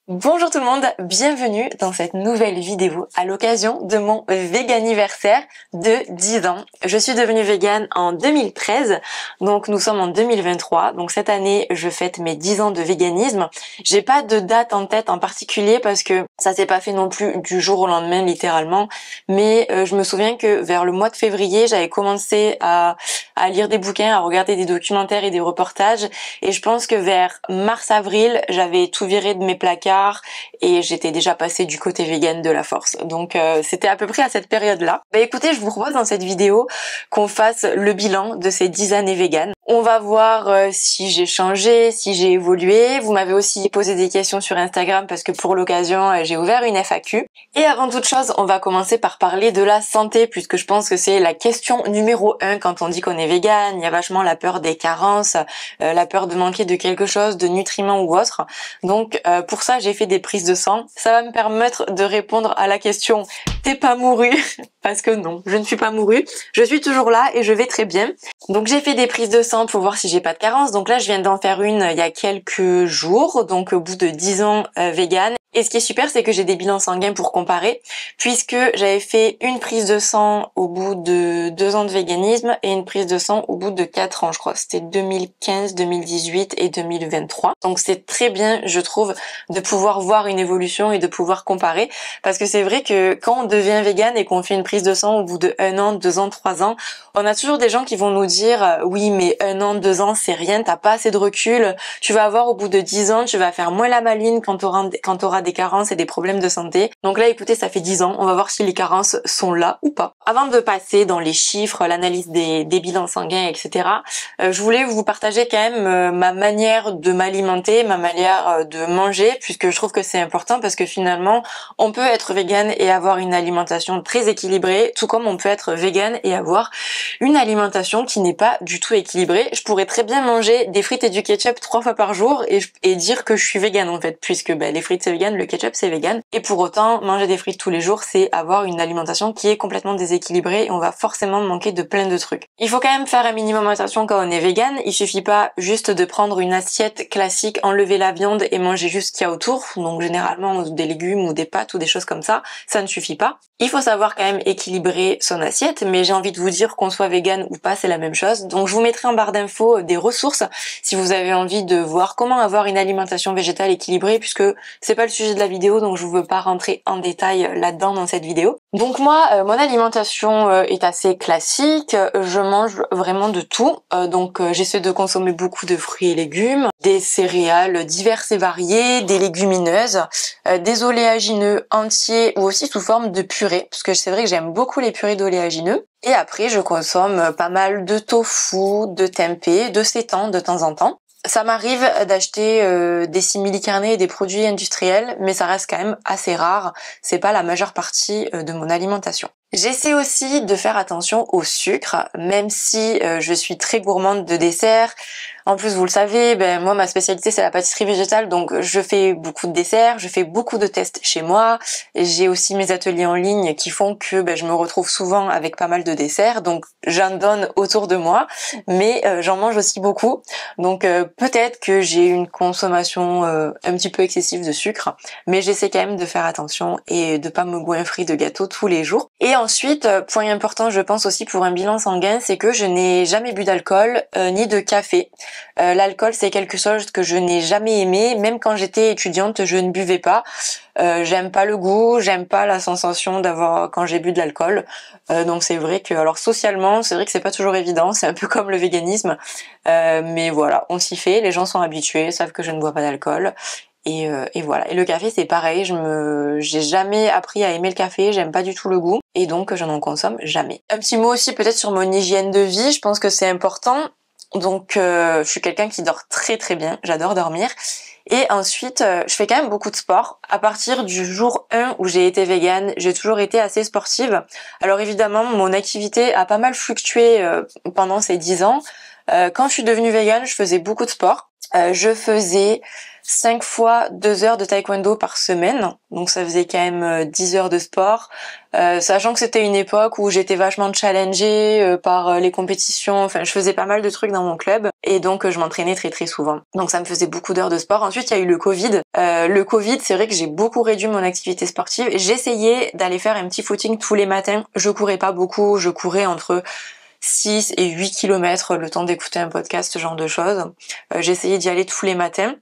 Bonjour tout le monde, bienvenue dans cette nouvelle vidéo à l'occasion de mon véganiversaire de 10 ans. Je suis devenue végane en 2013, donc nous sommes en 2023, donc cette année je fête mes 10 ans de véganisme. J'ai pas de date en tête en particulier parce que ça s'est pas fait non plus du jour au lendemain littéralement, mais je me souviens que vers le mois de février j'avais commencé à lire des bouquins, à regarder des documentaires et des reportages, et je pense que vers mars-avril j'avais tout viré de mes placards et j'étais déjà passée du côté vegan de la force. Donc c'était à peu près à cette période-là. Bah écoutez, je vous propose dans cette vidéo qu'on fasse le bilan de ces 10 années véganes. On va voir si j'ai changé, si j'ai évolué. Vous m'avez aussi posé des questions sur Instagram parce que pour l'occasion, j'ai ouvert une FAQ. Et avant toute chose, on va commencer par parler de la santé puisque je pense que c'est la question numéro 1 quand on dit qu'on est vegan. Il y a vachement la peur des carences, la peur de manquer de quelque chose, de nutriments ou autre. Donc pour ça, j'ai fait des prises de sang. Ça va me permettre de répondre à la question « T'es pas mouru ?» Parce que non, je ne suis pas mourue. Je suis toujours là et je vais très bien. Donc j'ai fait des prises de sang pour voir si j'ai pas de carence. Donc là, je viens d'en faire une il y a quelques jours, donc au bout de 10 ans vegan. Et ce qui est super, c'est que j'ai des bilans sanguins pour comparer, puisque j'avais fait une prise de sang au bout de 2 ans de véganisme et une prise de sang au bout de 4 ans, je crois. C'était 2015, 2018 et 2023. Donc c'est très bien, je trouve, de pouvoir voir une évolution et de pouvoir comparer, parce que c'est vrai que quand on devient vegan et qu'on fait une prise de sang au bout de 1 an, 2 ans, 3 ans, on a toujours des gens qui vont nous dire oui mais 1 an, 2 ans c'est rien, t'as pas assez de recul, tu vas avoir au bout de 10 ans, tu vas faire moins la maline quand t'auras des carences et des problèmes de santé. Donc là écoutez, ça fait 10 ans, on va voir si les carences sont là ou pas. Avant de passer dans les chiffres, l'analyse des bilans sanguins, etc., je voulais vous partager quand même ma manière de m'alimenter, ma manière de manger, puisque je trouve que c'est important parce que finalement on peut être vegan et avoir une alimentation très équilibrée, tout comme on peut être vegan et avoir une alimentation qui n'est pas du tout équilibrée. Je pourrais très bien manger des frites et du ketchup 3 fois par jour et dire que je suis vegan en fait, puisque les frites c'est vegan, le ketchup c'est vegan, et pour autant manger des frites tous les jours c'est avoir une alimentation qui est complètement déséquilibrée et on va forcément manquer de plein de trucs. Il faut quand même faire un minimum attention quand on est vegan, il suffit pas juste de prendre une assiette classique, enlever la viande et manger juste ce qu'il y a autour, donc généralement des légumes ou des pâtes ou des choses comme ça ne suffit pas. Il faut savoir quand même équilibrer son assiette, mais j'ai envie de vous dire qu'on soit vegan ou pas, c'est la même chose. Donc je vous mettrai en barre d'infos des ressources si vous avez envie de voir comment avoir une alimentation végétale équilibrée, puisque c'est pas le sujet de la vidéo, donc je veux pas rentrer en détail là-dedans dans cette vidéo. Donc moi, mon alimentation est assez classique, je mange vraiment de tout, donc j'essaie de consommer beaucoup de fruits et légumes, des céréales diverses et variées, des légumineuses, des oléagineux entiers ou aussi sous forme de purée, parce que c'est vrai que j'aime beaucoup les purées d'oléagineux. Et après, je consomme pas mal de tofu, de tempeh, de seitan de temps en temps. Ça m'arrive d'acheter des simili-carnés et des produits industriels, mais ça reste quand même assez rare. C'est pas la majeure partie de mon alimentation. J'essaie aussi de faire attention au sucre, même si je suis très gourmande de desserts. En plus, vous le savez, moi ma spécialité c'est la pâtisserie végétale, donc je fais beaucoup de desserts, je fais beaucoup de tests chez moi. J'ai aussi mes ateliers en ligne qui font que je me retrouve souvent avec pas mal de desserts, donc j'en donne autour de moi, mais j'en mange aussi beaucoup. Donc peut-être que j'ai une consommation un petit peu excessive de sucre, mais j'essaie quand même de faire attention et de pas me goinfrer de gâteaux tous les jours. Et ensuite, point important je pense aussi pour un bilan sanguin, c'est que je n'ai jamais bu d'alcool ni de café. L'alcool c'est quelque chose que je n'ai jamais aimé, même quand j'étais étudiante je ne buvais pas. J'aime pas le goût, j'aime pas la sensation d'avoir quand j'ai bu de l'alcool. Donc c'est vrai que, alors socialement, c'est vrai que c'est pas toujours évident, c'est un peu comme le véganisme. Mais voilà, on s'y fait, les gens sont habitués, savent que je ne bois pas d'alcool. Et voilà. Et le café c'est pareil, j'ai jamais appris à aimer le café, j'aime pas du tout le goût, et donc je n'en consomme jamais. Un petit mot aussi peut-être sur mon hygiène de vie, je pense que c'est important. Donc je suis quelqu'un qui dort très très bien, j'adore dormir. Et ensuite, je fais quand même beaucoup de sport. À partir du jour 1 où j'ai été végane, j'ai toujours été assez sportive. Alors évidemment, mon activité a pas mal fluctué pendant ces 10 ans. Quand je suis devenue végane, je faisais beaucoup de sport. Je faisais 5 fois 2 heures de taekwondo par semaine, donc ça faisait quand même 10 heures de sport, sachant que c'était une époque où j'étais vachement challengée par les compétitions, enfin je faisais pas mal de trucs dans mon club, et donc je m'entraînais très très souvent. Donc ça me faisait beaucoup d'heures de sport. Ensuite il y a eu le Covid. Le Covid, c'est vrai que j'ai beaucoup réduit mon activité sportive. J'essayais d'aller faire un petit footing tous les matins. Je courais pas beaucoup, je courais entre 6 et 8 kilomètres le temps d'écouter un podcast, ce genre de choses. J'essayais d'y aller tous les matins.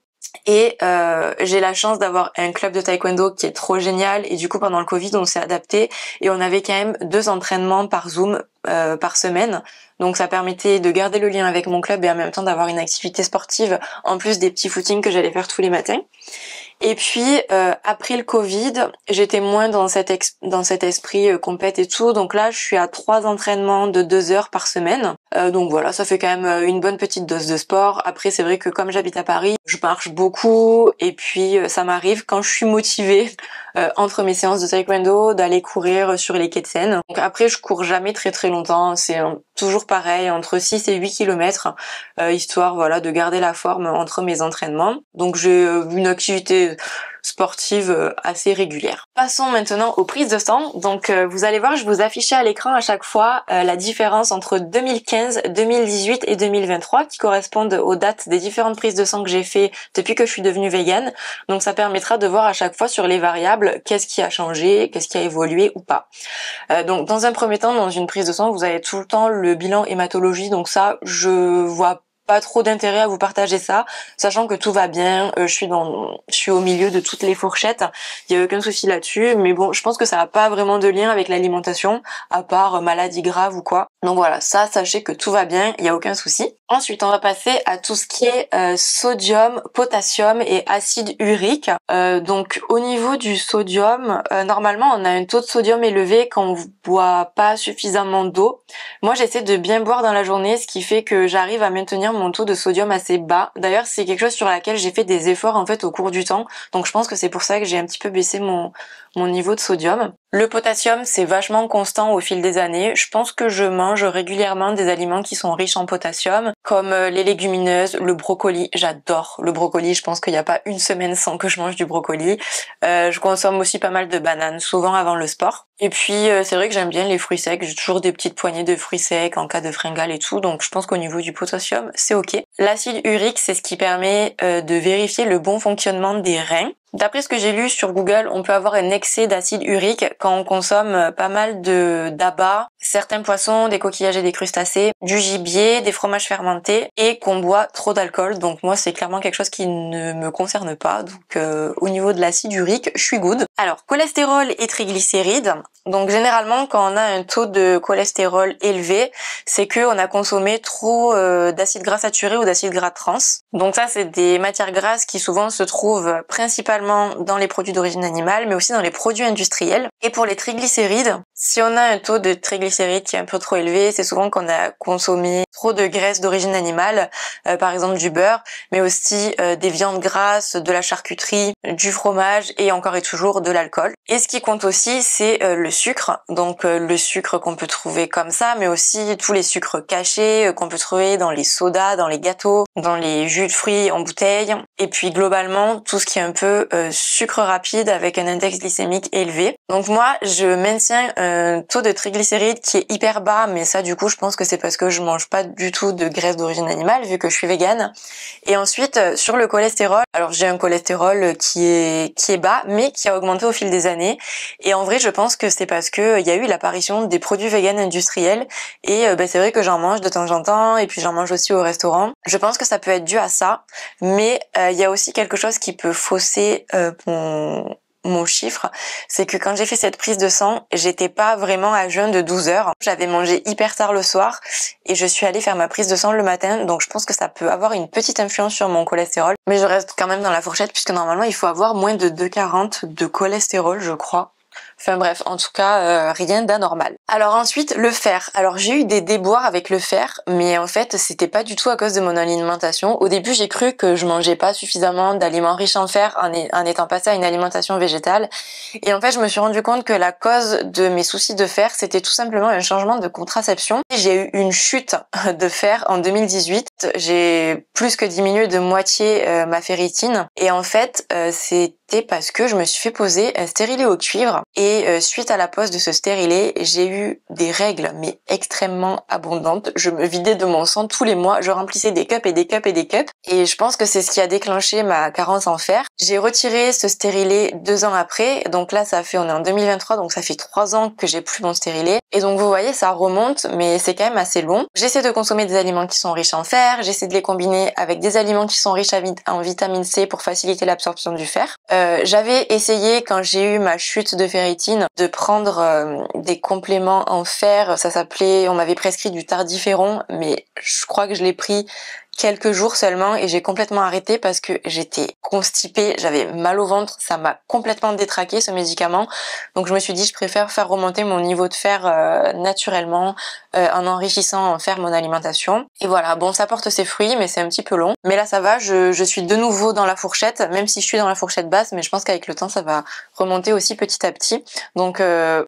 Et j'ai la chance d'avoir un club de taekwondo qui est trop génial, et du coup pendant le Covid on s'est adapté et on avait quand même 2 entraînements par Zoom par semaine, donc ça permettait de garder le lien avec mon club et en même temps d'avoir une activité sportive en plus des petits footings que j'allais faire tous les matins. Et puis après le Covid, j'étais moins dans cet esprit compète et tout, donc là je suis à 3 entraînements de 2 heures par semaine. Donc voilà, ça fait quand même une bonne petite dose de sport. Après c'est vrai que comme j'habite à Paris, je marche beaucoup, et puis ça m'arrive quand je suis motivée entre mes séances de taekwondo d'aller courir sur les quais de Seine. Donc après je cours jamais très très longtemps, c'est toujours pareil, entre 6 et 8 kilomètres, histoire voilà de garder la forme entre mes entraînements. Donc j'ai une activité sportive assez régulière. Passons maintenant aux prises de sang. Donc vous allez voir, je vous affichais à l'écran à chaque fois la différence entre 2015, 2018 et 2023 qui correspondent aux dates des différentes prises de sang que j'ai fait depuis que je suis devenue végane. Donc ça permettra de voir à chaque fois sur les variables qu'est-ce qui a changé, qu'est-ce qui a évolué ou pas. Donc dans un premier temps, dans une prise de sang, vous avez tout le temps le bilan hématologie. Donc ça, je vois pas trop d'intérêt à vous partager ça, sachant que tout va bien, je suis au milieu de toutes les fourchettes, il y a aucun souci là-dessus, mais bon, je pense que ça n'a pas vraiment de lien avec l'alimentation, à part maladie grave ou quoi. Donc voilà, ça, sachez que tout va bien, il y a aucun souci. Ensuite, on va passer à tout ce qui est sodium, potassium et acide urique. Donc au niveau du sodium, normalement on a un taux de sodium élevé quand on boit pas suffisamment d'eau. Moi j'essaie de bien boire dans la journée, ce qui fait que j'arrive à maintenir mon taux de sodium assez bas. D'ailleurs c'est quelque chose sur laquelle j'ai fait des efforts en fait au cours du temps, donc je pense que c'est pour ça que j'ai un petit peu baissé mon niveau de sodium. Le potassium, c'est vachement constant au fil des années. Je pense que je mange régulièrement des aliments qui sont riches en potassium, comme les légumineuses, le brocoli. J'adore le brocoli. Je pense qu'il n'y a pas une semaine sans que je mange du brocoli. Je consomme aussi pas mal de bananes, souvent avant le sport. Et puis, c'est vrai que j'aime bien les fruits secs. J'ai toujours des petites poignées de fruits secs en cas de fringale et tout. Donc, je pense qu'au niveau du potassium, c'est ok. L'acide urique, c'est ce qui permet de vérifier le bon fonctionnement des reins. D'après ce que j'ai lu sur Google, on peut avoir un excès d'acide urique quand on consomme pas mal d'abats, certains poissons, des coquillages et des crustacés, du gibier, des fromages fermentés, et qu'on boit trop d'alcool. Donc moi, c'est clairement quelque chose qui ne me concerne pas. Donc au niveau de l'acide urique, je suis good. Alors, cholestérol et triglycérides. Donc généralement, quand on a un taux de cholestérol élevé, c'est que on a consommé trop d'acides gras saturés ou d'acides gras trans. Donc ça, c'est des matières grasses qui souvent se trouvent principalement dans les produits d'origine animale, mais aussi dans les produits industriels. Et pour les triglycérides, si on a un taux de triglycérides qui est un peu trop élevé, c'est souvent qu'on a consommé trop de graisses d'origine animale, par exemple du beurre, mais aussi des viandes grasses, de la charcuterie, du fromage et encore et toujours de l'alcool. Et ce qui compte aussi, c'est le sucre. Donc le sucre qu'on peut trouver comme ça, mais aussi tous les sucres cachés qu'on peut trouver dans les sodas, dans les gâteaux, dans les jus de fruits en bouteille. Et puis globalement, tout ce qui est un peu sucre rapide avec un index glycémique élevé. Donc moi, je maintiens un taux de triglycérides qui est hyper bas, mais ça du coup, je pense que c'est parce que je mange pas du tout de graisse d'origine animale, vu que je suis végane. Et ensuite, sur le cholestérol, alors j'ai un cholestérol qui est bas, mais qui a augmenté au fil des années. Et en vrai, je pense que c'est parce que il y a eu l'apparition des produits véganes industriels. Et c'est vrai que j'en mange de temps en temps, et puis j'en mange aussi au restaurant. Je pense que ça peut être dû à ça, mais il y a aussi quelque chose qui peut fausser mon chiffre, c'est que quand j'ai fait cette prise de sang, j'étais pas vraiment à jeûne de 12 heures. J'avais mangé hyper tard le soir et je suis allée faire ma prise de sang le matin, donc je pense que ça peut avoir une petite influence sur mon cholestérol, mais je reste quand même dans la fourchette puisque normalement il faut avoir moins de 2,40 de cholestérol, je crois. Enfin bref, en tout cas, rien d'anormal. Alors ensuite, le fer. Alors j'ai eu des déboires avec le fer, mais en fait, c'était pas du tout à cause de mon alimentation. Au début, j'ai cru que je mangeais pas suffisamment d'aliments riches en fer en étant passée à une alimentation végétale. Et en fait, je me suis rendu compte que la cause de mes soucis de fer, c'était tout simplement un changement de contraception. J'ai eu une chute de fer en 2018. J'ai plus que diminué de moitié ma ferritine. Et en fait, c'était parce que je me suis fait poser un stérilet au cuivre. Et suite à la pose de ce stérilet, j'ai eu des règles, mais extrêmement abondantes. Je me vidais de mon sang tous les mois. Je remplissais des cups et des cups et des cups. Et je pense que c'est ce qui a déclenché ma carence en fer. J'ai retiré ce stérilet 2 ans après. Donc là, on est en 2023, donc ça fait 3 ans que j'ai plus mon stérilet. Et donc vous voyez, ça remonte, mais c'est quand même assez long. J'essaie de consommer des aliments qui sont riches en fer. J'essaie de les combiner avec des aliments qui sont riches en vitamine C pour faciliter l'absorption du fer. J'avais essayé, quand j'ai eu ma chute de ferritine, de prendre des compléments en fer. On m'avait prescrit du tardiféron, mais je crois que je l'ai pris quelques jours seulement et j'ai complètement arrêté parce que j'étais constipée, j'avais mal au ventre, ça m'a complètement détraqué ce médicament. Donc je me suis dit, je préfère faire remonter mon niveau de fer naturellement en enrichissant en fer mon alimentation. Et voilà, bon, ça porte ses fruits, mais c'est un petit peu long. Mais là ça va, je suis de nouveau dans la fourchette, même si je suis dans la fourchette basse, mais je pense qu'avec le temps ça va remonter aussi petit à petit. Donc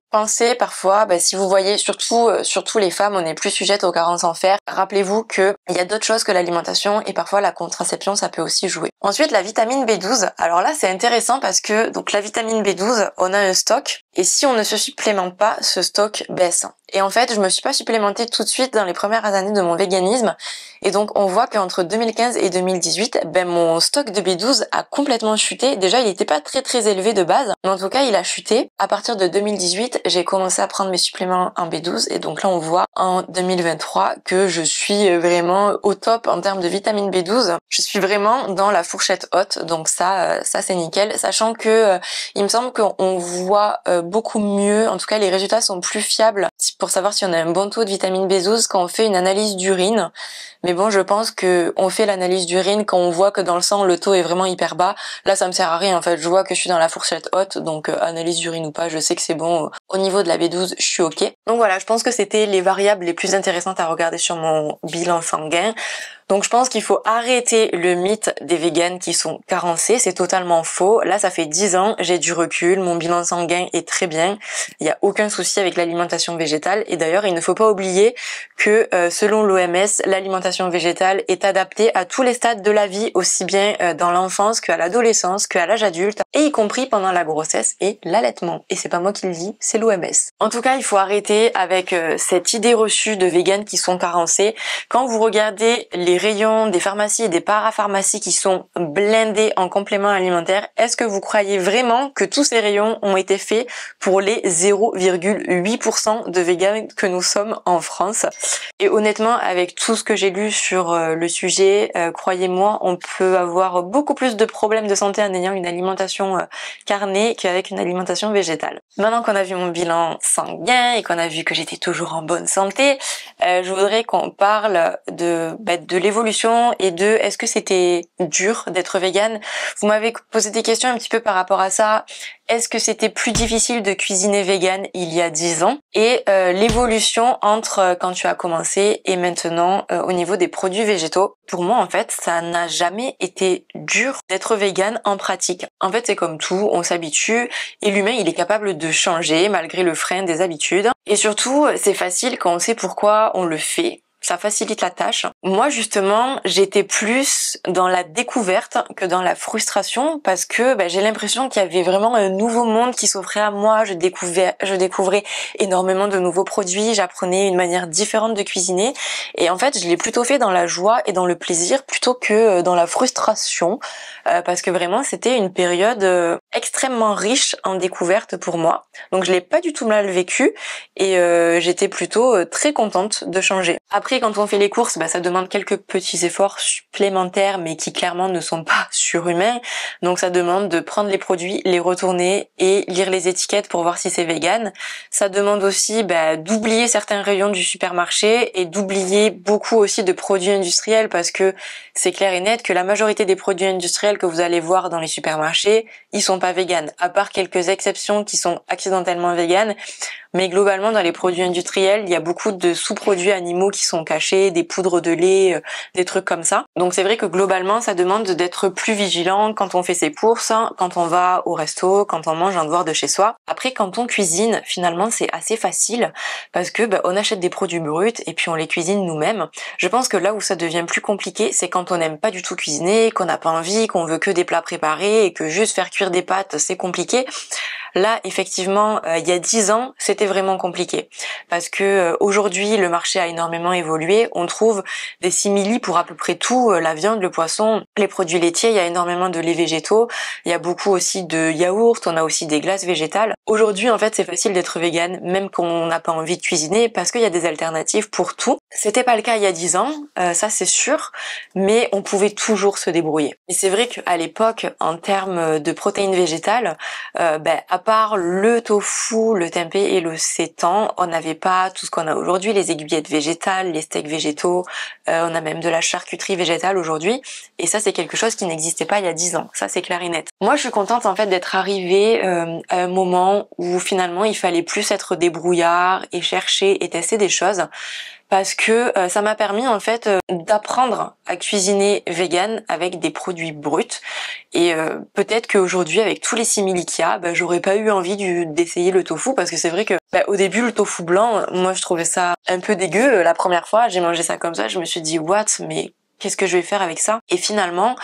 pensez parfois, si vous voyez, surtout les femmes, on est plus sujettes aux carences en fer. Rappelez-vous que il y a d'autres choses que l'alimentation et parfois la contraception, ça peut aussi jouer. Ensuite, la vitamine B12. Alors là, c'est intéressant parce que donc la vitamine B12, on a un stock et si on ne se supplémente pas, ce stock baisse. Et en fait, je me suis pas supplémentée tout de suite dans les premières années de mon véganisme. Et donc, on voit qu'entre 2015 et 2018, mon stock de B12 a complètement chuté. Déjà, il n'était pas très très élevé de base. Mais en tout cas, il a chuté. À partir de 2018, j'ai commencé à prendre mes suppléments en B12. Et donc là, on voit en 2023 que je suis vraiment au top en termes de vitamine B12. Je suis vraiment dans la fourchette haute. Donc ça c'est nickel. Sachant que il me semble qu'on voit beaucoup mieux. En tout cas, les résultats sont plus fiables pour savoir si on a un bon taux de vitamine B12 quand on fait une analyse d'urine. Mais bon, je pense que on fait l'analyse d'urine quand on voit que dans le sang le taux est vraiment hyper bas. Là, ça me sert à rien. En fait, je vois que je suis dans la fourchette haute, donc analyse d'urine ou pas, je sais que c'est bon. Au niveau de la B12, je suis ok. Donc voilà, je pense que c'était les variables les plus intéressantes à regarder sur mon bilan sanguin. Donc je pense qu'il faut arrêter le mythe des véganes qui sont carencés, c'est totalement faux. Là, ça fait 10 ans, j'ai du recul, mon bilan sanguin est très bien. Il n'y a aucun souci avec l'alimentation végétale. Et d'ailleurs, il ne faut pas oublier que selon l'OMS, l'alimentation végétale est adaptée à tous les stades de la vie, aussi bien dans l'enfance qu'à l'adolescence, qu'à l'âge adulte, et y compris pendant la grossesse et l'allaitement. Et c'est pas moi qui le dis, c'est l'OMS. En tout cas, il faut arrêter avec cette idée reçue de véganes qui sont carencés. Quand vous regardez les rayons des pharmacies et des parapharmacies qui sont blindés en compléments alimentaires, est-ce que vous croyez vraiment que tous ces rayons ont été faits pour les 0,8% de véganes que nous sommes en France? Et honnêtement, avec tout ce que j'ai lu sur le sujet, croyez-moi, on peut avoir beaucoup plus de problèmes de santé en ayant une alimentation carnée qu'avec une alimentation végétale. Maintenant qu'on a vu mon bilan sanguin et qu'on a vu que j'étais toujours en bonne santé, je voudrais qu'on parle de l'évolution et de est-ce que c'était dur d'être végane. Vous m'avez posé des questions un petit peu par rapport à ça. Est-ce que c'était plus difficile de cuisiner végane il y a 10 ans? Et l'évolution entre quand tu as commencé et maintenant au niveau des produits végétaux. Pour moi, en fait, ça n'a jamais été dur d'être végane en pratique. En fait, c'est comme tout, on s'habitue et l'humain, il est capable de changer malgré le frein des habitudes. Et surtout, c'est facile quand on sait pourquoi on le fait. Ça facilite la tâche. Moi, justement, j'étais plus dans la découverte que dans la frustration parce que j'ai l'impression qu'il y avait vraiment un nouveau monde qui s'offrait à moi. Je découvrais énormément de nouveaux produits, j'apprenais une manière différente de cuisiner et en fait, je l'ai plutôt fait dans la joie et dans le plaisir plutôt que dans la frustration parce que vraiment, c'était une période extrêmement riche en découverte pour moi. Donc, je l'ai pas du tout mal vécu et j'étais plutôt très contente de changer. Après, Après, quand on fait les courses, ça demande quelques petits efforts supplémentaires, mais qui clairement ne sont pas surhumains. Donc ça demande de prendre les produits, les retourner et lire les étiquettes pour voir si c'est vegan. Ça demande aussi d'oublier certains rayons du supermarché et d'oublier beaucoup aussi de produits industriels, parce que c'est clair et net que la majorité des produits industriels que vous allez voir dans les supermarchés, ils sont pas véganes, à part quelques exceptions qui sont accidentellement véganes. Mais globalement, dans les produits industriels, il y a beaucoup de sous-produits animaux qui sont cachés, des poudres de lait, des trucs comme ça. Donc c'est vrai que globalement, ça demande d'être plus vigilant quand on fait ses courses, quand on va au resto, quand on mange en dehors de chez soi. Après, quand on cuisine, finalement, c'est assez facile parce que on achète des produits bruts et puis on les cuisine nous-mêmes. Je pense que là où ça devient plus compliqué, c'est quand on n'aime pas du tout cuisiner, qu'on n'a pas envie, qu'on veut que des plats préparés et que juste faire cuire des pâtes, c'est compliqué. Là, effectivement, il y a 10 ans, c'était vraiment compliqué parce que aujourd'hui, le marché a énormément évolué. On trouve des simili pour à peu près tout, la viande, le poisson, les produits laitiers. Il y a énormément de laits végétaux. Il y a beaucoup aussi de yaourts. On a aussi des glaces végétales. Aujourd'hui, en fait, c'est facile d'être vegan, même quand on n'a pas envie de cuisiner, parce qu'il y a des alternatives pour tout. C'était pas le cas il y a 10 ans, ça c'est sûr, mais on pouvait toujours se débrouiller. Et c'est vrai qu'à l'époque, en termes de protéines végétales, à part le tofu, le tempeh et le seitan, on n'avait pas tout ce qu'on a aujourd'hui, les aiguillettes végétales, les steaks végétaux, on a même de la charcuterie végétale aujourd'hui, et ça c'est quelque chose qui n'existait pas il y a 10 ans, ça c'est clair et net. Moi je suis contente en fait d'être arrivée à un moment où finalement il fallait plus être débrouillard et chercher et tester des choses, parce que ça m'a permis en fait d'apprendre à cuisiner vegan avec des produits bruts, et peut-être qu'aujourd'hui avec tous les simili qu'il y a, j'aurais pas eu envie d'essayer le tofu, parce que c'est vrai que au début le tofu blanc, moi je trouvais ça un peu dégueu. La première fois j'ai mangé ça comme ça, je me suis dit what, mais qu'est-ce que je vais faire avec ça? Et finalement,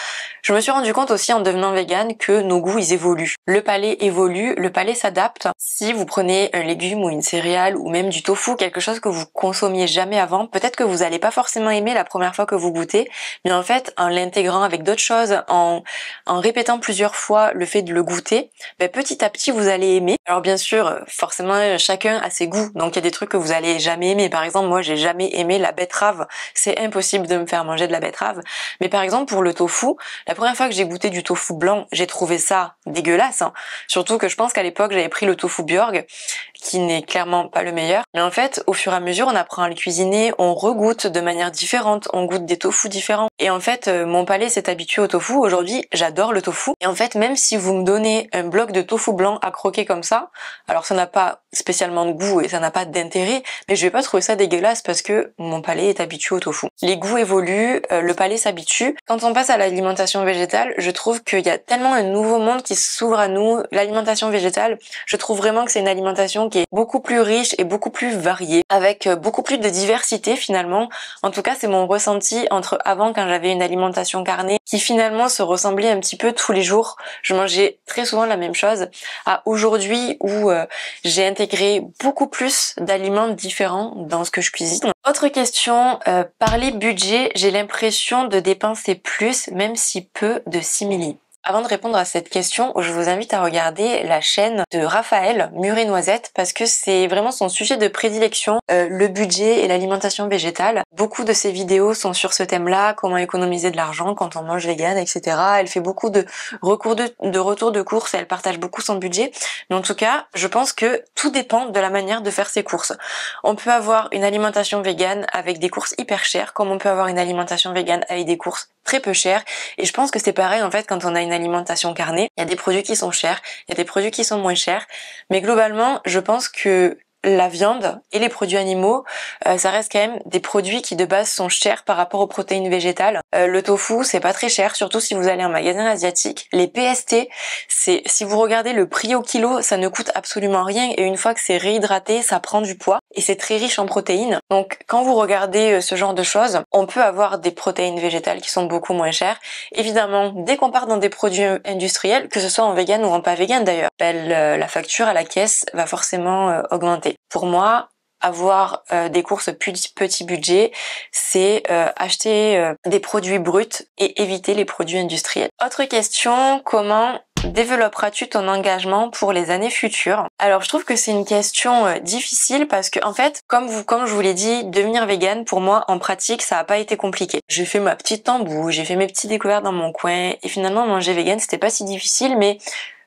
je me suis rendu compte aussi en devenant vegan que nos goûts ils évoluent. Le palais évolue, le palais s'adapte. Si vous prenez un légume ou une céréale ou même du tofu, quelque chose que vous consommiez jamais avant, peut-être que vous allez pas forcément aimer la première fois que vous goûtez, mais en fait, en l'intégrant avec d'autres choses, en répétant plusieurs fois le fait de le goûter, petit à petit vous allez aimer. Alors bien sûr, forcément chacun a ses goûts, donc il y a des trucs que vous allez jamais aimer. Par exemple, moi j'ai jamais aimé la betterave, c'est impossible de me faire manger de la betterave. Mais par exemple pour le tofu, la première fois que j'ai goûté du tofu blanc, j'ai trouvé ça dégueulasse, surtout que je pense qu'à l'époque j'avais pris le tofu Bjorg, qui n'est clairement pas le meilleur. Mais en fait, au fur et à mesure, on apprend à le cuisiner, on regoute de manière différente, on goûte des tofu différents. Et en fait, mon palais s'est habitué au tofu. Aujourd'hui, j'adore le tofu. Et en fait, même si vous me donnez un bloc de tofu blanc à croquer comme ça, alors ça n'a pas spécialement de goût et ça n'a pas d'intérêt, mais je vais pas trouver ça dégueulasse parce que mon palais est habitué au tofu. Les goûts évoluent, le palais s'habitue. Quand on passe à l'alimentation végétale, je trouve qu'il y a tellement un nouveau monde qui s'ouvre à nous. L'alimentation végétale, je trouve vraiment que c'est une alimentation qui est beaucoup plus riche et beaucoup plus variée, avec beaucoup plus de diversité finalement. En tout cas, c'est mon ressenti entre avant, quand j'avais une alimentation carnée, qui finalement se ressemblait un petit peu tous les jours. Je mangeais très souvent la même chose, à aujourd'hui où j'ai intégré beaucoup plus d'aliments différents dans ce que je cuisine. Autre question, parler budget, j'ai l'impression de dépenser plus, même si peu de simili. Avant de répondre à cette question, je vous invite à regarder la chaîne de Raphaël, Mûre et Noisette, parce que c'est vraiment son sujet de prédilection, le budget et l'alimentation végétale. Beaucoup de ses vidéos sont sur ce thème-là, comment économiser de l'argent quand on mange vegan, etc. Elle fait beaucoup de retours de courses et elle partage beaucoup son budget. Mais en tout cas, je pense que tout dépend de la manière de faire ses courses. On peut avoir une alimentation vegan avec des courses hyper chères, comme on peut avoir une alimentation vegan avec des courses très peu chères. Et je pense que c'est pareil en fait quand on a une alimentation carnée. Il y a des produits qui sont chers, il y a des produits qui sont moins chers. Mais globalement, je pense que la viande et les produits animaux, ça reste quand même des produits qui de base sont chers par rapport aux protéines végétales. Le tofu, c'est pas très cher, surtout si vous allez en magasin asiatique. Les PST, si vous regardez le prix au kilo, ça ne coûte absolument rien et une fois que c'est réhydraté, ça prend du poids et c'est très riche en protéines. Donc quand vous regardez ce genre de choses, on peut avoir des protéines végétales qui sont beaucoup moins chères. Évidemment, dès qu'on part dans des produits industriels, que ce soit en vegan ou en pas vegan d'ailleurs, la facture à la caisse va forcément augmenter. Pour moi, avoir des courses petit budget, c'est acheter des produits bruts et éviter les produits industriels. Autre question, comment développeras-tu ton engagement pour les années futures? Alors je trouve que c'est une question difficile parce que en fait, comme je vous l'ai dit, devenir végane pour moi en pratique ça a pas été compliqué. J'ai fait ma petite tambouille, j'ai fait mes petites découvertes dans mon coin et finalement manger végane c'était pas si difficile, mais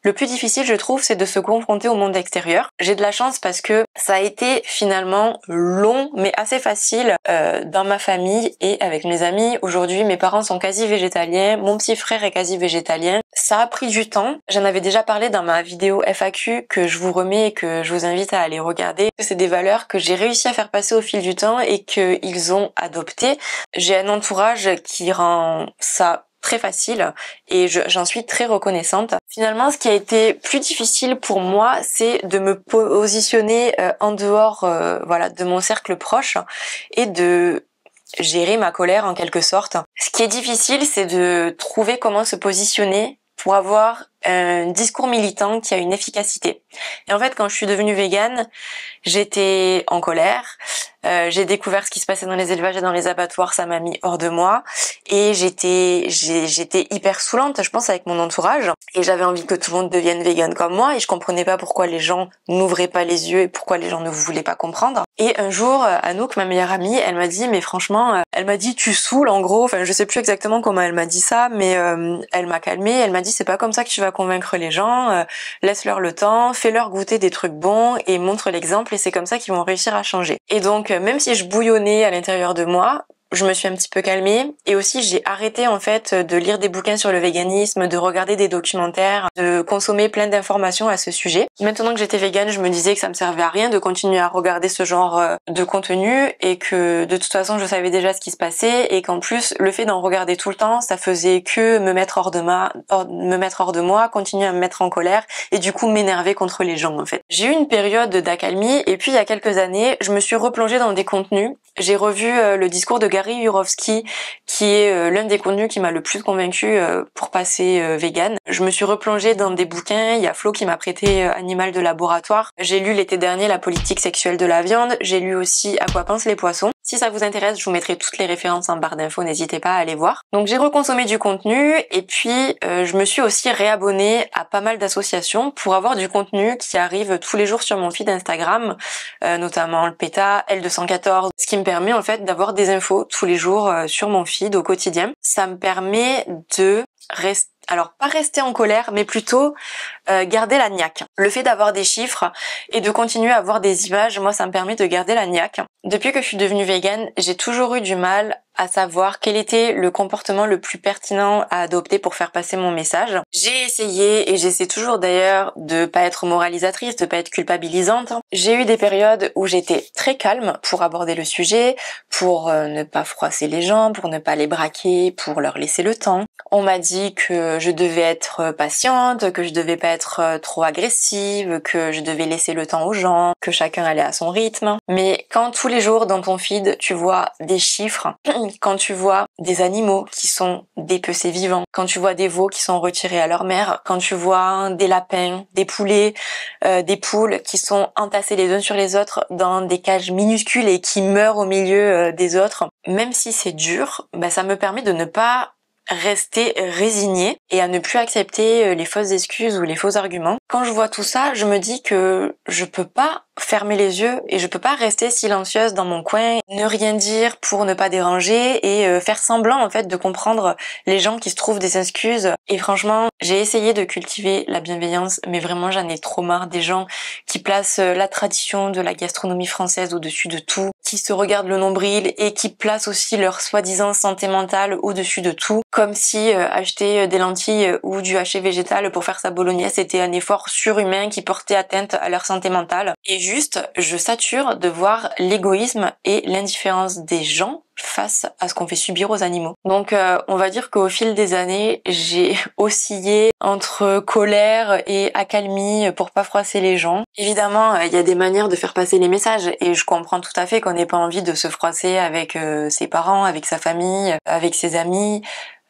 le plus difficile, je trouve, c'est de se confronter au monde extérieur. J'ai de la chance parce que ça a été finalement long, mais assez facile dans ma famille et avec mes amis. Aujourd'hui, mes parents sont quasi végétaliens, mon petit frère est quasi végétalien. Ça a pris du temps. J'en avais déjà parlé dans ma vidéo FAQ que je vous remets et que je vous invite à aller regarder. C'est des valeurs que j'ai réussi à faire passer au fil du temps et qu'ils ont adoptées. J'ai un entourage qui rend ça très facile et j'en suis très reconnaissante. Finalement, ce qui a été plus difficile pour moi, c'est de me positionner en dehors voilà, de mon cercle proche et de gérer ma colère en quelque sorte. Ce qui est difficile, c'est de trouver comment se positionner pour avoir un discours militant qui a une efficacité. Et en fait, quand je suis devenue végane, j'étais en colère. J'ai découvert ce qui se passait dans les élevages et dans les abattoirs, ça m'a mis hors de moi. Et j'étais hyper saoulante, je pense, avec mon entourage. Et j'avais envie que tout le monde devienne végane comme moi. Et je comprenais pas pourquoi les gens n'ouvraient pas les yeux et pourquoi les gens ne voulaient pas comprendre. Et un jour, Anouk, ma meilleure amie, elle m'a dit, mais franchement, elle m'a dit, tu saoules en gros. Enfin, je sais plus exactement comment elle m'a dit ça, mais elle m'a calmée. Elle m'a dit, c'est pas comme ça que tu vas convaincre les gens. Laisse-leur le temps, fais-leur goûter des trucs bons et montre l'exemple. Et c'est comme ça qu'ils vont réussir à changer. Et donc, même si je bouillonnais à l'intérieur de moi, je me suis un petit peu calmée et aussi j'ai arrêté en fait de lire des bouquins sur le véganisme, de regarder des documentaires, de consommer plein d'informations à ce sujet. Maintenant que j'étais végane, je me disais que ça me servait à rien de continuer à regarder ce genre de contenu et que de toute façon je savais déjà ce qui se passait et qu'en plus le fait d'en regarder tout le temps, ça faisait que me mettre hors de moi, continuer à me mettre en colère et du coup m'énerver contre les gens en fait. J'ai eu une période d'accalmie et puis il y a quelques années, je me suis replongée dans des contenus. J'ai revu le discours de Gary Yourofsky, qui est l'un des contenus qui m'a le plus convaincue pour passer végane. Je me suis replongée dans des bouquins, il y a Flo qui m'a prêté Animal de laboratoire. J'ai lu l'été dernier La politique sexuelle de la viande, j'ai lu aussi À quoi pensent les poissons. Si ça vous intéresse, je vous mettrai toutes les références en barre d'infos, n'hésitez pas à aller voir. Donc j'ai reconsommé du contenu et puis je me suis aussi réabonnée à pas mal d'associations pour avoir du contenu qui arrive tous les jours sur mon feed Instagram, notamment le PETA, L214, ce qui me permet en fait d'avoir des infos tous les jours sur mon feed au quotidien. Ça me permet de rester, alors pas rester en colère, mais plutôt garder la niaque. Le fait d'avoir des chiffres et de continuer à avoir des images, moi ça me permet de garder la niaque. Depuis que je suis devenue végane, j'ai toujours eu du mal à savoir quel était le comportement le plus pertinent à adopter pour faire passer mon message. J'ai essayé et j'essaie toujours d'ailleurs de pas être moralisatrice, de pas être culpabilisante. J'ai eu des périodes où j'étais très calme pour aborder le sujet, pour ne pas froisser les gens, pour ne pas les braquer, pour leur laisser le temps. On m'a dit que je devais être patiente, que je devais pas être trop agressive, que je devais laisser le temps aux gens, que chacun allait à son rythme. Mais quand tous les jours dans ton feed, tu vois des chiffres, quand tu vois des animaux qui sont dépecés vivants, quand tu vois des veaux qui sont retirés à leur mère, quand tu vois des lapins, des poulets, des poules qui sont entassés les uns sur les autres dans des cages minuscules et qui meurent au milieu des autres, même si c'est dur, ça me permet de ne pas rester résignée et à ne plus accepter les fausses excuses ou les faux arguments. Quand je vois tout ça, je me dis que je peux pas fermer les yeux et je peux pas rester silencieuse dans mon coin, ne rien dire pour ne pas déranger et faire semblant en fait de comprendre les gens qui se trouvent des excuses. Et franchement, j'ai essayé de cultiver la bienveillance, mais vraiment j'en ai trop marre des gens qui placent la tradition de la gastronomie française au-dessus de tout, qui se regardent le nombril et qui placent aussi leur soi-disant santé mentale au-dessus de tout, comme si acheter des lentilles ou du haché végétal pour faire sa bolognaise était un effort surhumain qui portait atteinte à leur santé mentale. Et juste, je sature de voir l'égoïsme et l'indifférence des gens face à ce qu'on fait subir aux animaux. Donc on va dire qu'au fil des années, j'ai oscillé entre colère et accalmie pour pas froisser les gens. Évidemment, il y a des manières de faire passer les messages et je comprends tout à fait qu'on n'ait pas envie de se froisser avec ses parents, avec sa famille, avec ses amis.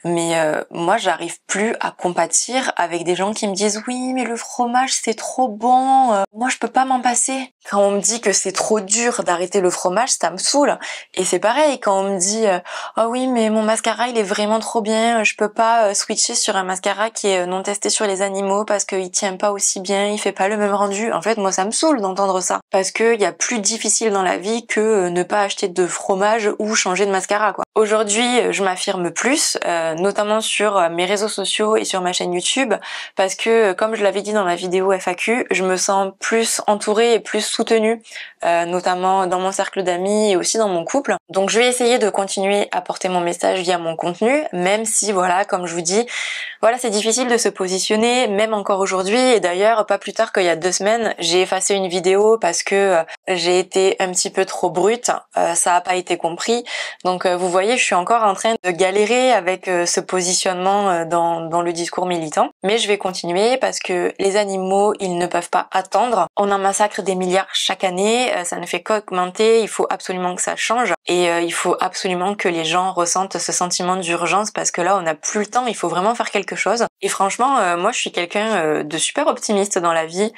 Mais moi j'arrive plus à compatir avec des gens qui me disent oui mais le fromage c'est trop bon, moi je peux pas m'en passer. Quand on me dit que c'est trop dur d'arrêter le fromage, ça me saoule. Et c'est pareil quand on me dit oh oui mais mon mascara il est vraiment trop bien, je peux pas switcher sur un mascara qui est non testé sur les animaux parce qu'il tient pas aussi bien, il fait pas le même rendu. En fait moi ça me saoule d'entendre ça parce que il y a plus difficile dans la vie que ne pas acheter de fromage ou changer de mascara quoi. Aujourd'hui je m'affirme plus, notamment sur mes réseaux sociaux et sur ma chaîne YouTube, parce que comme je l'avais dit dans ma vidéo FAQ, je me sens plus entourée et plus soutenue, notamment dans mon cercle d'amis et aussi dans mon couple. Donc je vais essayer de continuer à porter mon message via mon contenu, même si voilà, comme je vous dis, voilà, c'est difficile de se positionner, même encore aujourd'hui. Et d'ailleurs, pas plus tard qu'il y a 2 semaines, j'ai effacé une vidéo parce que j'ai été un petit peu trop brute, ça a pas été compris. Donc vous voyez, je suis encore en train de galérer avec ce positionnement dans le discours militant. Mais je vais continuer parce que les animaux, ils ne peuvent pas attendre. On en massacre des milliards chaque année, ça ne fait qu'augmenter, il faut absolument que ça change. Et il faut absolument que les gens ressentent ce sentiment d'urgence parce que là, on n'a plus le temps, il faut vraiment faire quelque chose. Et franchement, moi je suis quelqu'un de super optimiste dans la vie.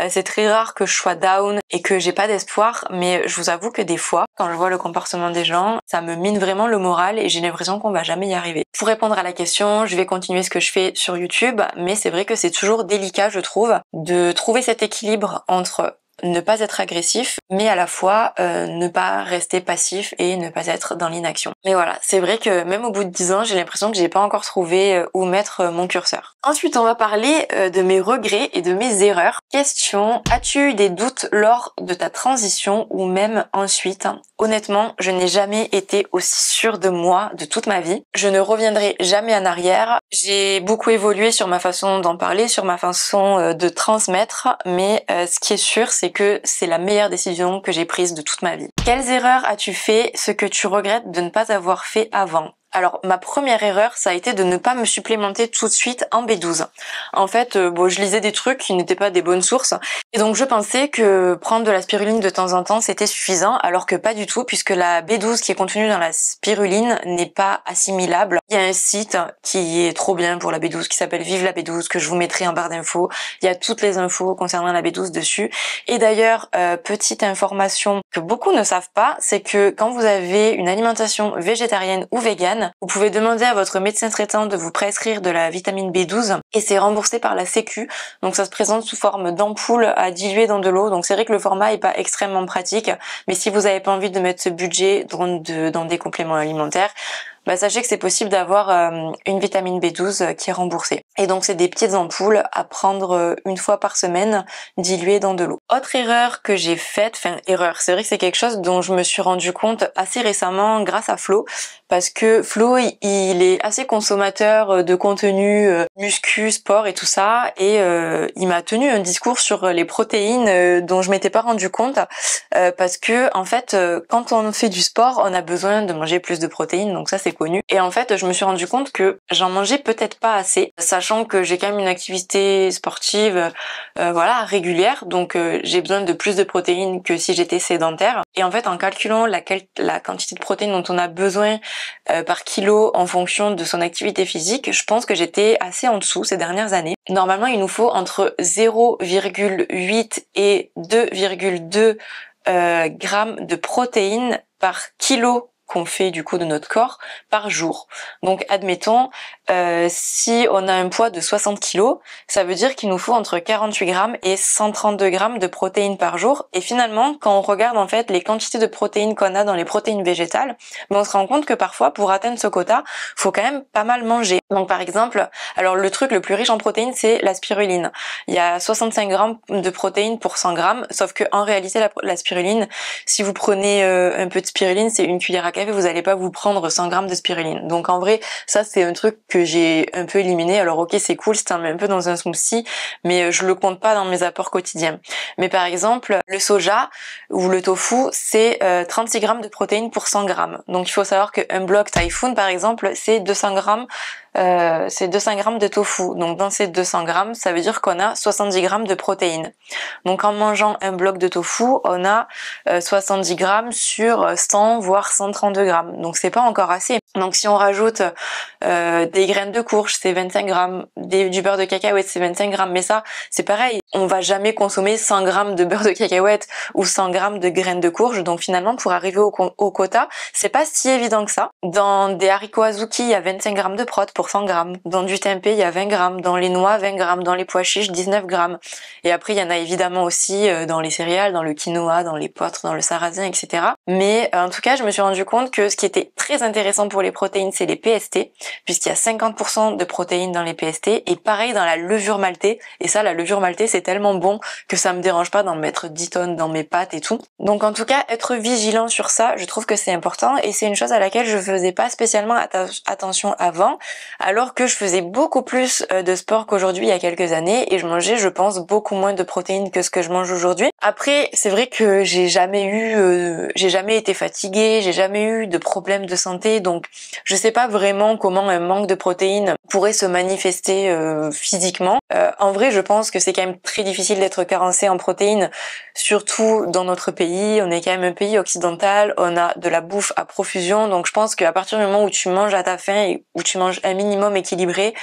C'est très rare que je sois down et que j'ai pas d'espoir, mais je vous avoue que des fois, quand je vois le comportement des gens, ça me mine vraiment le moral et j'ai l'impression qu'on va jamais y arriver. Pour répondre à la question, je vais continuer ce que je fais sur YouTube, mais c'est vrai que c'est toujours délicat, je trouve, de trouver cet équilibre entre ne pas être agressif, mais à la fois ne pas rester passif et ne pas être dans l'inaction. Mais voilà, c'est vrai que même au bout de 10 ans, j'ai l'impression que j'ai pas encore trouvé où mettre mon curseur. Ensuite, on va parler de mes regrets et de mes erreurs. Question, as-tu eu des doutes lors de ta transition ou même ensuite? Honnêtement, je n'ai jamais été aussi sûre de moi de toute ma vie. Je ne reviendrai jamais en arrière. J'ai beaucoup évolué sur ma façon d'en parler, sur ma façon de transmettre, mais ce qui est sûr, c'est que c'est la meilleure décision que j'ai prise de toute ma vie. Quelles erreurs as-tu fait, ce que tu regrettes de ne pas avoir fait avant? Alors ma première erreur, ça a été de ne pas me supplémenter tout de suite en B12. En fait, je lisais des trucs qui n'étaient pas des bonnes sources et donc je pensais que prendre de la spiruline de temps en temps c'était suffisant, alors que pas du tout, puisque la B12 qui est contenue dans la spiruline n'est pas assimilable. Il y a un site qui est trop bien pour la B12 qui s'appelle Vive la B12 que je vous mettrai en barre d'infos. Il y a toutes les infos concernant la B12 dessus. Et d'ailleurs, petite information que beaucoup ne savent pas, c'est que quand vous avez une alimentation végétarienne ou végane, vous pouvez demander à votre médecin traitant de vous prescrire de la vitamine B12 et c'est remboursé par la Sécu. Donc ça se présente sous forme d'ampoule à diluer dans de l'eau. Donc c'est vrai que le format est pas extrêmement pratique, mais si vous n'avez pas envie de mettre ce budget dans des compléments alimentaires, sachez que c'est possible d'avoir une vitamine B12 qui est remboursée. Et donc c'est des petites ampoules à prendre une fois par semaine, diluées dans de l'eau. Autre erreur que j'ai faite, c'est vrai que c'est quelque chose dont je me suis rendu compte assez récemment grâce à Flo, parce que Flo il est assez consommateur de contenu muscu, sport et tout ça, et il m'a tenu un discours sur les protéines dont je m'étais pas rendu compte, parce que en fait quand on fait du sport, on a besoin de manger plus de protéines, donc ça c'est connu. Et en fait, je me suis rendu compte que j'en mangeais peut-être pas assez, sachant que j'ai quand même une activité sportive régulière, donc j'ai besoin de plus de protéines que si j'étais sédentaire. Et en fait, en calculant la quantité de protéines dont on a besoin par kilo en fonction de son activité physique, je pense que j'étais assez en dessous ces dernières années. Normalement, il nous faut entre 0,8 et 2,2 grammes de protéines par kilo qu'on fait du coup de notre corps par jour. Donc admettons, si on a un poids de 60 kg, ça veut dire qu'il nous faut entre 48 grammes et 132 grammes de protéines par jour. Et finalement, quand on regarde en fait les quantités de protéines qu'on a dans les protéines végétales, on se rend compte que parfois pour atteindre ce quota, faut quand même pas mal manger. Donc par exemple, alors le truc le plus riche en protéines, c'est la spiruline. Il y a 65 grammes de protéines pour 100 grammes, sauf que en réalité la spiruline, si vous prenez un peu de spiruline, c'est une cuillère à café, vous allez pas vous prendre 100 grammes de spiruline. Donc en vrai, ça c'est un truc que j'ai un peu éliminé. Alors ok, c'est cool, c'est un peu dans un smoothie, mais je le compte pas dans mes apports quotidiens. Mais par exemple, le soja ou le tofu, c'est 36 grammes de protéines pour 100 grammes. Donc il faut savoir qu'un bloc Typhoon, par exemple, c'est 200 grammes c'est 200 grammes de tofu. Donc dans ces 200 grammes, ça veut dire qu'on a 70 grammes de protéines. Donc en mangeant un bloc de tofu, on a 70 grammes sur 100 voire 132 grammes. Donc c'est pas encore assez. Donc si on rajoute des graines de courge, c'est 25 grammes, du beurre de cacahuète, c'est 25 grammes. Mais ça, c'est pareil, on va jamais consommer 100 grammes de beurre de cacahuète ou 100 grammes de graines de courge. Donc finalement, pour arriver au quota, c'est pas si évident que ça. Dans des haricots azuki, il y a 25 grammes de prot pour 100 grammes. Dans du tempeh, il y a 20 grammes. Dans les noix, 20 grammes. Dans les pois chiches, 19 grammes. Et après, il y en a évidemment aussi dans les céréales, dans le quinoa, dans les poitres, dans le sarrasin, etc. Mais en tout cas, je me suis rendu compte que ce qui était très intéressant pour les protéines, c'est les PST, puisqu'il y a 50% de protéines dans les PST, et pareil dans la levure maltée. Et ça, la levure maltée, c'est tellement bon que ça me dérange pas d'en mettre 10 tonnes dans mes pâtes et tout. Donc en tout cas, être vigilant sur ça, je trouve que c'est important, et c'est une chose à laquelle je faisais pas spécialement attention avant, alors que je faisais beaucoup plus de sport qu'aujourd'hui il y a quelques années, et je mangeais, je pense, beaucoup moins de protéines que ce que je mange aujourd'hui. Après, c'est vrai que j'ai jamais été fatiguée, j'ai jamais eu de problème de santé, donc je sais pas vraiment comment un manque de protéines pourrait se manifester physiquement. En vrai, je pense que c'est quand même très difficile d'être carencé en protéines, surtout dans notre pays. On est quand même un pays occidental, on a de la bouffe à profusion, donc je pense qu'à partir du moment où tu manges à ta faim et où tu manges un minimum équilibré,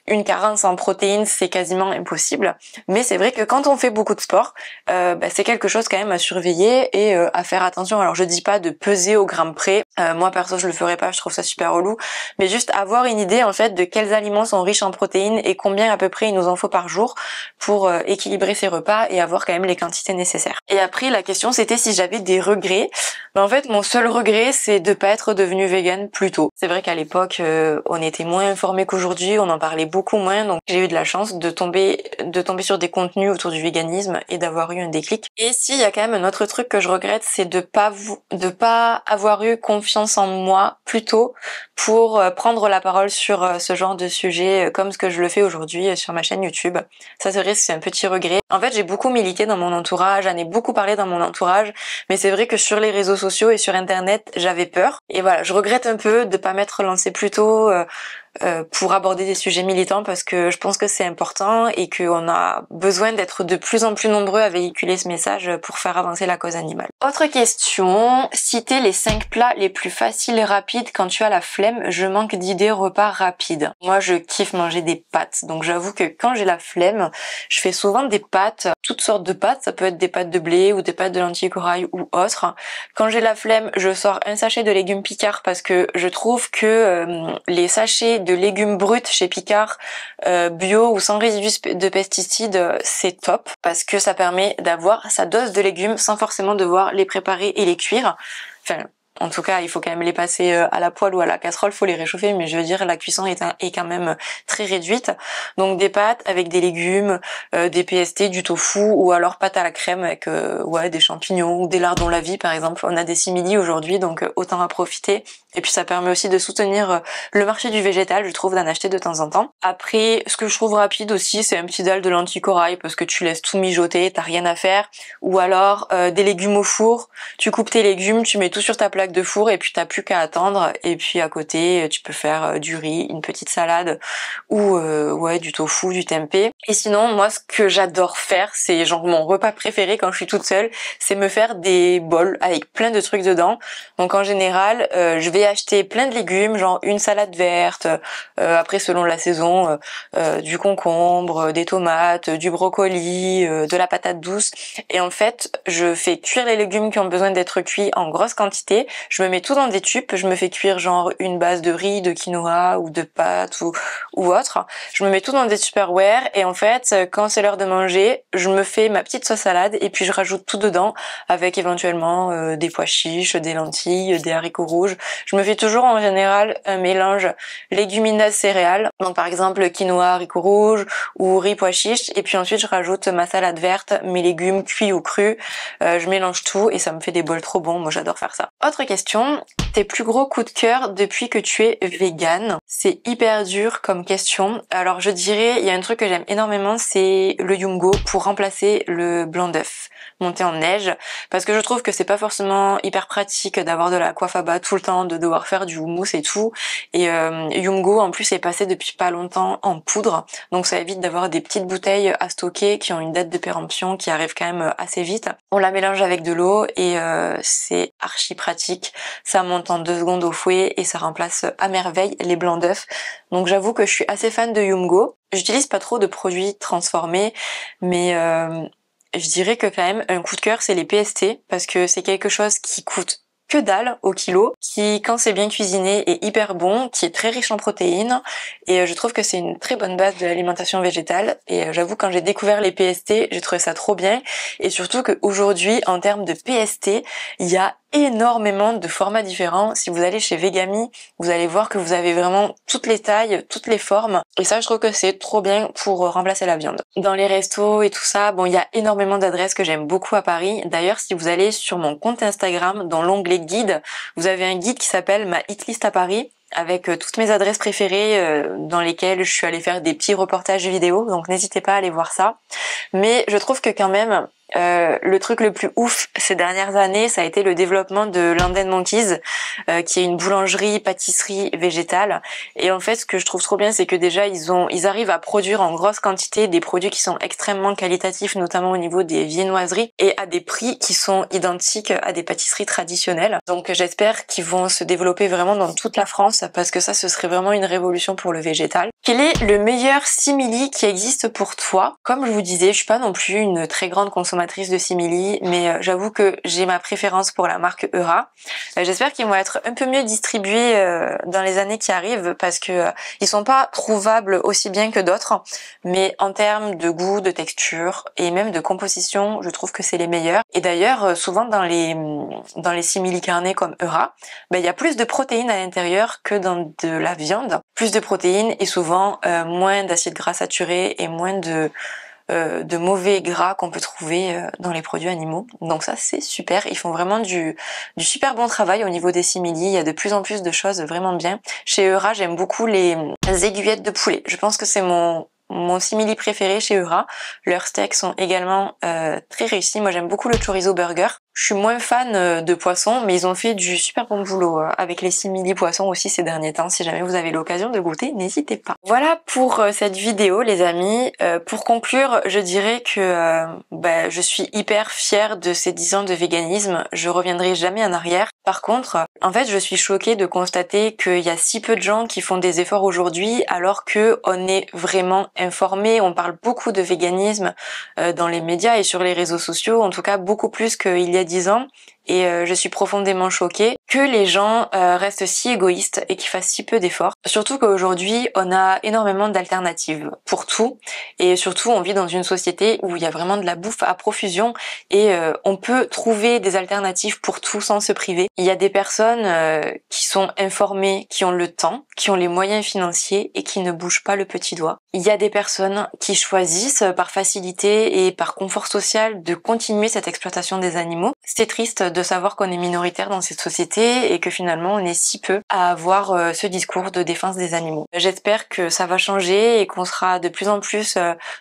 une carence en protéines, c'est quasiment impossible. Mais c'est vrai que quand on fait beaucoup de sport, c'est quelque chose quand même à surveiller et à faire attention. Alors je dis pas de peser au gramme près, moi perso je le ferai pas, je trouve ça super relou, mais juste avoir une idée en fait de quels aliments sont riches en protéines et combien à peu près il nous en faut par jour pour équilibrer ses repas et avoir quand même les quantités nécessaires. Et après la question c'était si j'avais des regrets. En fait mon seul regret c'est de pas être devenue végane plus tôt. C'est vrai qu'à l'époque on était moins informés qu'aujourd'hui, on en parlait beaucoup moins, donc j'ai eu de la chance de tomber sur des contenus autour du véganisme et d'avoir eu un déclic. Et s'il y a quand même un autre truc que je regrette, c'est de pas avoir eu confiance en moi plus tôt pour prendre la parole sur ce genre de sujet comme ce que je le fais aujourd'hui sur ma chaîne YouTube. Ça c'est vrai, c'est un petit regret. En fait, j'ai beaucoup milité dans mon entourage, j'en ai beaucoup parlé dans mon entourage, mais c'est vrai que sur les réseaux sociaux et sur internet, j'avais peur. Et voilà, je regrette un peu de pas m'être lancée plus tôt pour aborder des sujets militants, parce que je pense que c'est important et qu'on a besoin d'être de plus en plus nombreux à véhiculer ce message pour faire avancer la cause animale. Autre question, citer les 5 plats les plus faciles et rapides quand tu as la flemme. Je manque d'idées repas rapides. Moi je kiffe manger des pâtes, donc j'avoue que quand j'ai la flemme, je fais souvent des pâtes, toutes sortes de pâtes, ça peut être des pâtes de blé ou des pâtes de lentilles corail ou autres. Quand j'ai la flemme, je sors un sachet de légumes Picard, parce que je trouve que les sachets de légumes bruts chez Picard, bio ou sans résidus de pesticides, c'est top, parce que ça permet d'avoir sa dose de légumes sans forcément devoir les préparer et les cuire. Enfin, en tout cas, il faut quand même les passer à la poêle ou à la casserole, faut les réchauffer, mais je veux dire, la cuisson est quand même très réduite. Donc des pâtes avec des légumes, des PST, du tofu, ou alors pâtes à la crème avec des champignons ou des lardons la vie par exemple. On a des simili aujourd'hui, donc autant en profiter. Et puis ça permet aussi de soutenir le marché du végétal, je trouve, d'en acheter de temps en temps. Après, ce que je trouve rapide aussi, c'est un petit dalle de lentilles corail, parce que tu laisses tout mijoter, t'as rien à faire. Ou alors des légumes au four, tu coupes tes légumes, tu mets tout sur ta plaque de four et puis t'as plus qu'à attendre. Et puis à côté, tu peux faire du riz, une petite salade ou du tofu, du tempeh. Et sinon, moi ce que j'adore faire, c'est genre mon repas préféré quand je suis toute seule, c'est me faire des bols avec plein de trucs dedans. Donc en général, je vais acheter plein de légumes, genre une salade verte, après selon la saison, du concombre, des tomates, du brocoli, de la patate douce. Et en fait, je fais cuire les légumes qui ont besoin d'être cuits en grosse quantité. Je me mets tout dans des tubes, je me fais cuire genre une base de riz, de quinoa ou de pâtes ou autre. Je me mets tout dans des Tupperware et en fait, quand c'est l'heure de manger, je me fais ma petite sauce salade et puis je rajoute tout dedans avec éventuellement des pois chiches, des lentilles, des haricots rouges. Je me fais toujours en général un mélange légumineuses céréales, donc par exemple quinoa, haricots rouges ou riz pois chiches, et puis ensuite je rajoute ma salade verte, mes légumes cuits ou crus, je mélange tout et ça me fait des bols trop bons, moi j'adore faire ça. Autre question, Tes plus gros coups de cœur depuis que tu es végane? C'est hyper dur comme question. Alors je dirais, il y a un truc que j'aime énormément, c'est le Yumgo pour remplacer le blanc d'œuf monté en neige, parce que je trouve que c'est pas forcément hyper pratique d'avoir de la coiffe à bas tout le temps, de devoir faire du houmous et tout. Et Yumgo en plus est passé depuis pas longtemps en poudre, donc ça évite d'avoir des petites bouteilles à stocker qui ont une date de péremption qui arrive quand même assez vite. On la mélange avec de l'eau et c'est archi pratique. Ça monte en 2 secondes au fouet et ça remplace à merveille les blancs d'œufs. Donc j'avoue que je suis assez fan de Yumgo. J'utilise pas trop de produits transformés, mais je dirais que quand même un coup de cœur c'est les PST, parce que c'est quelque chose qui coûte que dalle au kilo, qui quand c'est bien cuisiné est hyper bon, qui est très riche en protéines, et je trouve que c'est une très bonne base de l'alimentation végétale. Et j'avoue, quand j'ai découvert les PST, j'ai trouvé ça trop bien, et surtout qu'aujourd'hui en termes de PST, il y a énormément de formats différents. Si vous allez chez Vegami, vous allez voir que vous avez vraiment toutes les tailles, toutes les formes, et ça je trouve que c'est trop bien pour remplacer la viande. Dans les restos et tout ça, bon, il y a énormément d'adresses que j'aime beaucoup à Paris. D'ailleurs, si vous allez sur mon compte Instagram, dans l'onglet guide, vous avez un guide qui s'appelle ma hitlist à Paris, avec toutes mes adresses préférées dans lesquelles je suis allée faire des petits reportages vidéo, donc n'hésitez pas à aller voir ça. Mais je trouve que quand même, le truc le plus ouf ces dernières années, ça a été le développement de London Monkeys, qui est une boulangerie, pâtisserie végétale. Et en fait, ce que je trouve trop bien, c'est que déjà ils arrivent à produire en grosse quantité des produits qui sont extrêmement qualitatifs, notamment au niveau des viennoiseries, et à des prix qui sont identiques à des pâtisseries traditionnelles. Donc j'espère qu'ils vont se développer vraiment dans toute la France, parce que ça, ce serait vraiment une révolution pour le végétal. Quel est le meilleur simili qui existe pour toi? Comme je vous disais, je suis pas non plus une très grande consommatrice de simili, mais j'avoue que j'ai ma préférence pour la marque Eura. J'espère qu'ils vont être un peu mieux distribués dans les années qui arrivent, parce que ils sont pas trouvables aussi bien que d'autres, mais en termes de goût, de texture et même de composition, je trouve que c'est les meilleurs. Et d'ailleurs, souvent dans les simili carnés comme Eura, il y a plus de protéines à l'intérieur que dans de la viande. Plus de protéines et souvent moins d'acides gras saturés et moins de mauvais gras qu'on peut trouver dans les produits animaux. Donc ça, c'est super. Ils font vraiment du super bon travail au niveau des simili. Il y a de plus en plus de choses vraiment bien. Chez Eura, j'aime beaucoup les aiguillettes de poulet. Je pense que c'est mon simili préféré chez Eura. Leurs steaks sont également très réussis. Moi, j'aime beaucoup le chorizo burger. Je suis moins fan de poisson, mais ils ont fait du super bon boulot avec les simili poissons aussi ces derniers temps. Si jamais vous avez l'occasion de goûter, n'hésitez pas. Voilà pour cette vidéo, les amis. Pour conclure, je dirais que je suis hyper fière de ces 10 ans de véganisme. Je reviendrai jamais en arrière. Par contre, en fait, je suis choquée de constater qu'il y a si peu de gens qui font des efforts aujourd'hui, alors que on est vraiment informé. On parle beaucoup de véganisme dans les médias et sur les réseaux sociaux, en tout cas beaucoup plus qu'il y a 10 ans. Et je suis profondément choquée que les gens restent si égoïstes et qu'ils fassent si peu d'efforts. Surtout qu'aujourd'hui, on a énormément d'alternatives pour tout. Et surtout, on vit dans une société où il y a vraiment de la bouffe à profusion et on peut trouver des alternatives pour tout sans se priver. Il y a des personnes qui sont informées, qui ont le temps, qui ont les moyens financiers et qui ne bougent pas le petit doigt. Il y a des personnes qui choisissent par facilité et par confort social de continuer cette exploitation des animaux. C'est triste de savoir qu'on est minoritaire dans cette société et que finalement on est si peu à avoir ce discours de défense des animaux. J'espère que ça va changer et qu'on sera de plus en plus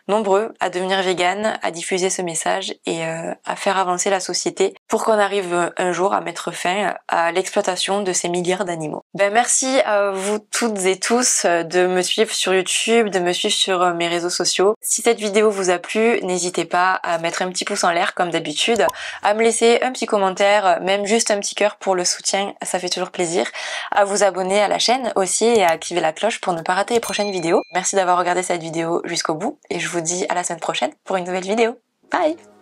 nombreux à devenir vegan, à diffuser ce message et à faire avancer la société pour qu'on arrive un jour à mettre fin à l'exploitation de ces milliards d'animaux. Merci à vous toutes et tous de me suivre sur YouTube, de me suivre sur mes réseaux sociaux. Si cette vidéo vous a plu, n'hésitez pas à mettre un petit pouce en l'air comme d'habitude, à me laisser un petit commentaire, même juste un petit cœur pour le soutien, ça fait toujours plaisir, à vous abonner à la chaîne aussi et à activer la cloche pour ne pas rater les prochaines vidéos. Merci d'avoir regardé cette vidéo jusqu'au bout et je vous dis à la semaine prochaine pour une nouvelle vidéo. Bye!